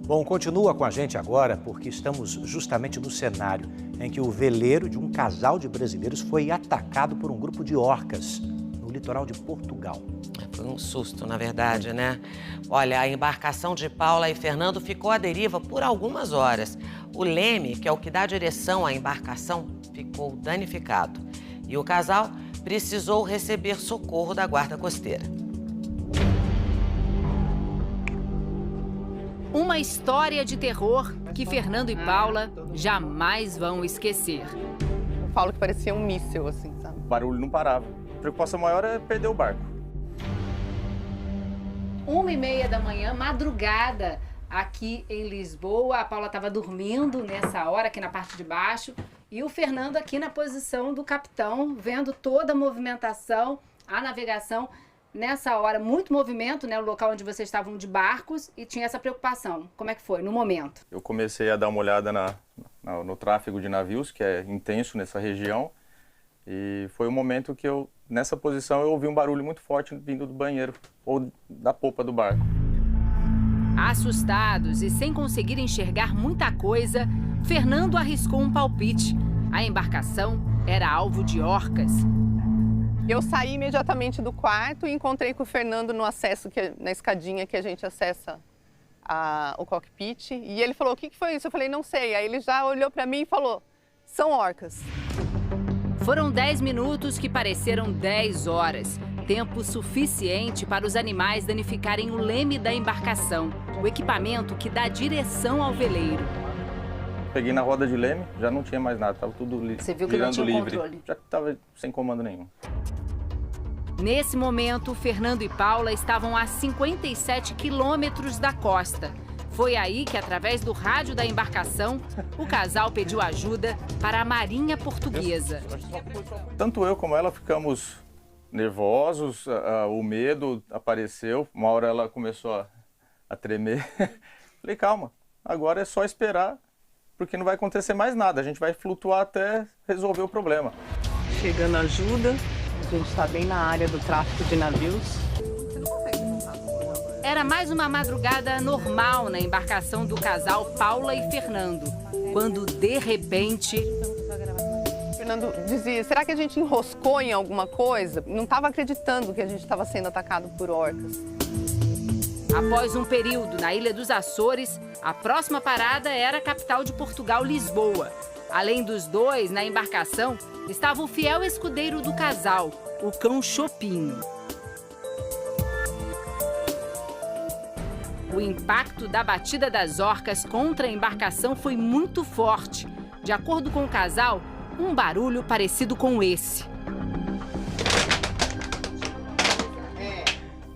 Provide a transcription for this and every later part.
Bom, continua com a gente agora porque estamos justamente no cenário em que o veleiro de um casal de brasileiros foi atacado por um grupo de orcas no litoral de Portugal. Foi um susto, na verdade, né? Olha, a embarcação de Paula e Fernando ficou à deriva por algumas horas. O leme, que é o que dá direção à embarcação, ficou danificado. E o casal precisou receber socorro da guarda costeira. Uma história de terror que Fernando e Paula jamais vão esquecer. Eu falo que parecia um míssil, assim, sabe? O barulho não parava. A preocupação maior é perder o barco. 1h30 da manhã, madrugada, aqui em Lisboa. A Paula estava dormindo nessa hora, aqui na parte de baixo. E o Fernando aqui na posição do capitão, vendo toda a movimentação, a navegação. Nessa hora, muito movimento, né? O local onde vocês estavam de barcos e tinha essa preocupação. Como é que foi, no momento? Eu comecei a dar uma olhada no tráfego de navios, que é intenso nessa região. E foi um momento que nessa posição, eu ouvi um barulho muito forte vindo do banheiro ou da popa do barco. Assustados e sem conseguir enxergar muita coisa, Fernando arriscou um palpite. A embarcação era alvo de orcas. Eu saí imediatamente do quarto e encontrei com o Fernando no acesso, na escadinha que a gente acessa o cockpit. E ele falou, o que foi isso? Eu falei, não sei. Aí ele já olhou para mim e falou, são orcas. Foram 10 minutos que pareceram 10 horas. Tempo suficiente para os animais danificarem o leme da embarcação, o equipamento que dá direção ao veleiro. Peguei na roda de leme, já não tinha mais nada, estava tudo livre. Você viu que não tinha livre. controle? Já estava sem comando nenhum. Nesse momento, Fernando e Paula estavam a 57 quilômetros da costa. Foi aí que, através do rádio da embarcação, o casal pediu ajuda para a Marinha Portuguesa. Tanto eu como ela ficamos nervosos, o medo apareceu. Uma hora ela começou a tremer. Falei, calma, agora é só esperar, porque não vai acontecer mais nada. A gente vai flutuar até resolver o problema. Chegando ajuda, a gente está bem na área do tráfico de navios. Era mais uma madrugada normal na embarcação do casal Paula e Fernando, quando, de repente... Fernando dizia, será que a gente enroscou em alguma coisa? Não estava acreditando que a gente estava sendo atacado por orcas. Após um período na Ilha dos Açores, a próxima parada era a capital de Portugal, Lisboa. Além dos dois, na embarcação, estava o fiel escudeiro do casal, o cão Chopinho. O impacto da batida das orcas contra a embarcação foi muito forte. De acordo com o casal, um barulho parecido com esse.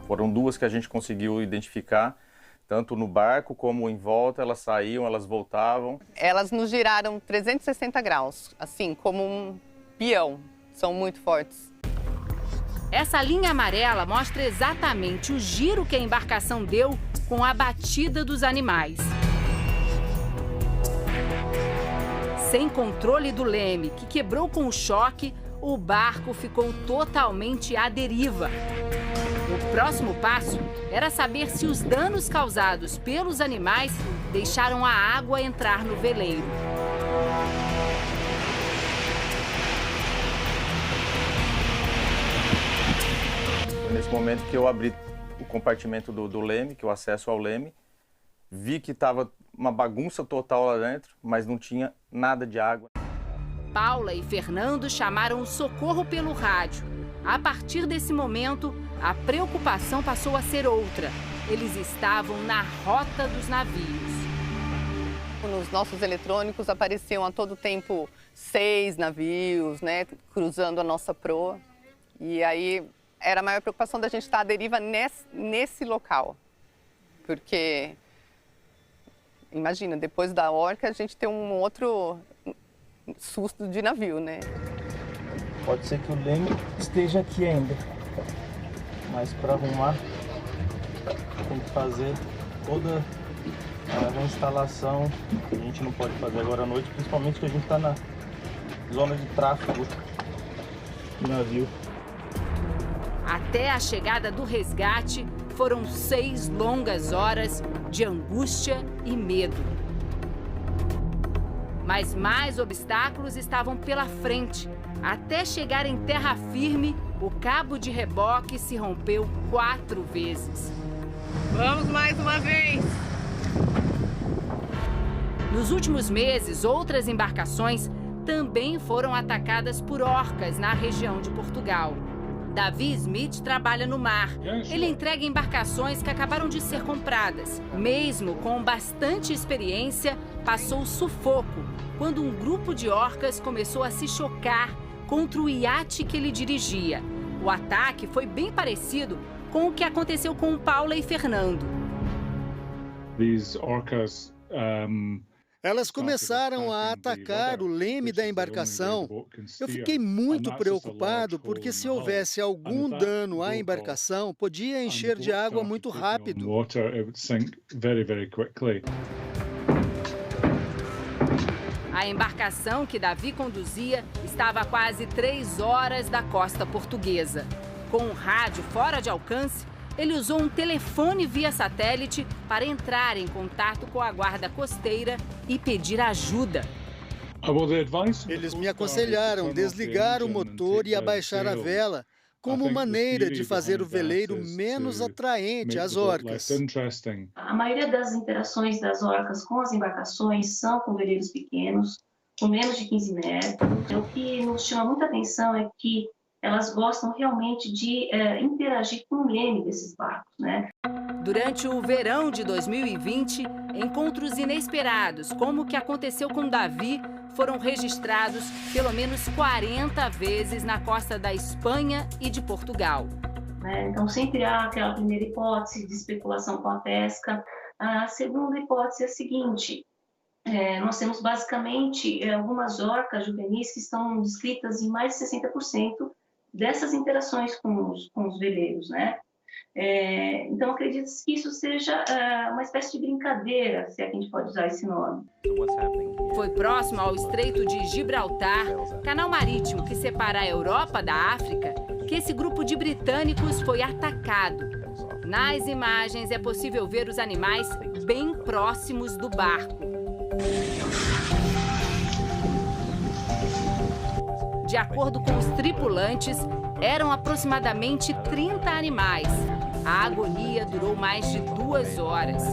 Foram duas que a gente conseguiu identificar, tanto no barco como em volta, elas saíam, elas voltavam. Elas nos giraram 360 graus, assim, como um peão. São muito fortes. Essa linha amarela mostra exatamente o giro que a embarcação deu com a batida dos animais. Sem controle do leme, que quebrou com o choque, o barco ficou totalmente à deriva. O próximo passo era saber se os danos causados pelos animais deixaram a água entrar no veleiro. Foi nesse momento que eu abri o compartimento do leme, que é o acesso ao leme, vi que estava uma bagunça total lá dentro, mas não tinha nada de água. Paula e Fernando chamaram o socorro pelo rádio. A partir desse momento, a preocupação passou a ser outra. Eles estavam na rota dos navios. Nos nossos eletrônicos apareciam a todo tempo 6 navios, né, cruzando a nossa proa. E aí era a maior preocupação da gente estar à deriva nesse local. Porque, imagina, depois da orca a gente tem um outro susto de navio, né? Pode ser que o leme esteja aqui ainda, mas para arrumar tem que fazer toda a reinstalação. A gente não pode fazer agora à noite, principalmente que a gente está na zona de tráfego do navio. Até a chegada do resgate, foram 6 longas horas de angústia e medo. Mas mais obstáculos estavam pela frente. Até chegar em terra firme, o cabo de reboque se rompeu 4 vezes. Vamos mais uma vez! Nos últimos meses, outras embarcações também foram atacadas por orcas na região de Portugal. Davi Smith trabalha no mar. Ele entrega embarcações que acabaram de ser compradas. Mesmo com bastante experiência, passou sufoco quando um grupo de orcas começou a se chocar contra o iate que ele dirigia. O ataque foi bem parecido com o que aconteceu com Paula e Fernando. Elas começaram a atacar o leme da embarcação. Eu fiquei muito preocupado porque se houvesse algum dano à embarcação, podia encher de água muito rápido. A embarcação que Davi conduzia estava a quase 3 horas da costa portuguesa. Com o rádio fora de alcance, ele usou um telefone via satélite para entrar em contato com a guarda costeira e pedir ajuda. Eles me aconselharam desligar o motor e abaixar a vela, como maneira de fazer o veleiro menos atraente às orcas. A maioria das interações das orcas com as embarcações são com veleiros pequenos, com menos de 15 metros. O que nos chama muita atenção é que elas gostam realmente de interagir com o leme desses barcos, né? Durante o verão de 2020, encontros inesperados, como o que aconteceu com Davi, foram registrados pelo menos 40 vezes na costa da Espanha e de Portugal. Então, sempre há aquela primeira hipótese de especulação com a pesca. A segunda hipótese é a seguinte: nós temos basicamente algumas orcas juvenis que estão descritas em mais de 60% dessas interações com os veleiros, né? Então, acredito-se que isso seja uma espécie de brincadeira, se é que a gente pode usar esse nome. Foi próximo ao Estreito de Gibraltar, canal marítimo que separa a Europa da África, que esse grupo de britânicos foi atacado. Nas imagens é possível ver os animais bem próximos do barco. De acordo com os tripulantes, eram aproximadamente 30 animais. A agonia durou mais de 2 horas.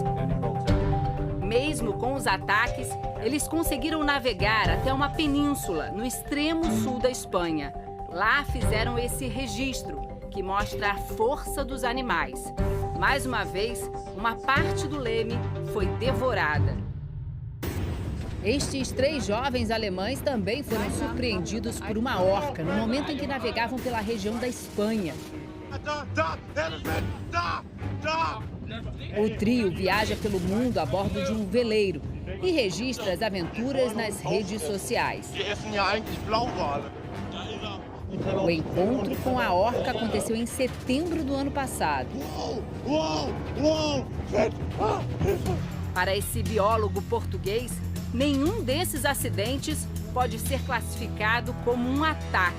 Mesmo com os ataques, eles conseguiram navegar até uma península no extremo sul da Espanha. Lá fizeram esse registro, que mostra a força dos animais. Mais uma vez, uma parte do leme foi devorada. Estes 3 jovens alemães também foram surpreendidos por uma orca no momento em que navegavam pela região da Espanha. O trio viaja pelo mundo a bordo de um veleiro e registra as aventuras nas redes sociais. O encontro com a orca aconteceu em setembro do ano passado. Para esse biólogo português, nenhum desses acidentes pode ser classificado como um ataque.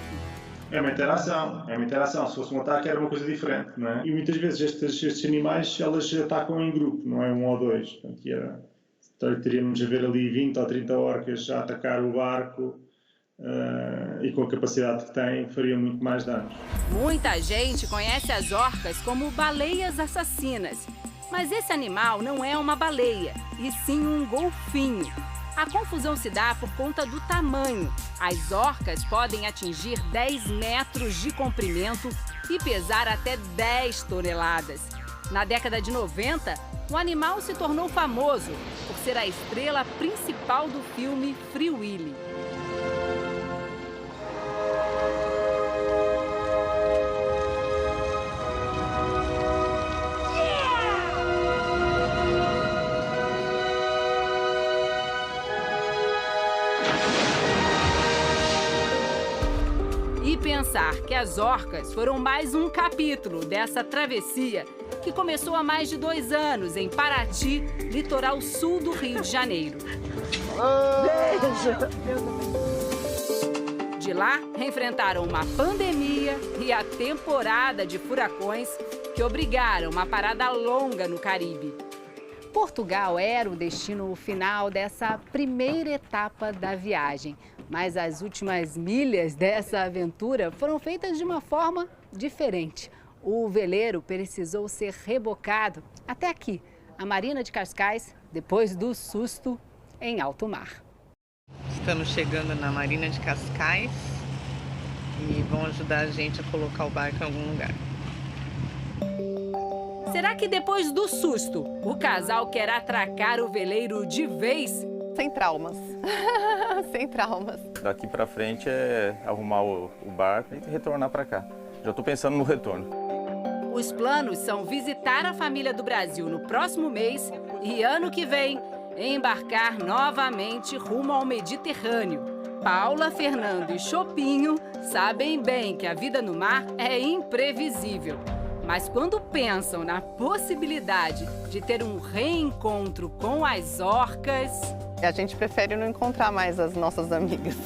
É uma interação. Se fosse um ataque era uma coisa diferente, não é? E muitas vezes estes animais, elas atacam em grupo, não é 1 ou 2. Portanto, teríamos a ver ali 20 ou 30 orcas a atacar o barco e com a capacidade que têm, fariam muito mais danos. Muita gente conhece as orcas como baleias assassinas, mas esse animal não é uma baleia, e sim um golfinho. A confusão se dá por conta do tamanho. As orcas podem atingir 10 metros de comprimento e pesar até 10 toneladas. Na década de 90, o animal se tornou famoso por ser a estrela principal do filme Free Willy. E pensar que as orcas foram mais um capítulo dessa travessia que começou há mais de 2 anos em Paraty, litoral sul do Rio de Janeiro. De lá, enfrentaram uma pandemia e a temporada de furacões que obrigaram uma parada longa no Caribe. Portugal era o destino final dessa primeira etapa da viagem. Mas as últimas milhas dessa aventura foram feitas de uma forma diferente. O veleiro precisou ser rebocado até aqui, a Marina de Cascais, depois do susto em alto mar. Estamos chegando na Marina de Cascais e vão ajudar a gente a colocar o barco em algum lugar. Será que depois do susto, o casal quer atracar o veleiro de vez? Sem traumas. Sem traumas. Daqui para frente é arrumar o barco e retornar para cá. Já estou pensando no retorno. Os planos são visitar a família do Brasil no próximo mês e ano que vem embarcar novamente rumo ao Mediterrâneo. Paula, Fernando e Chopinho sabem bem que a vida no mar é imprevisível. Mas quando pensam na possibilidade de ter um reencontro com as orcas... A gente prefere não encontrar mais as nossas amigas.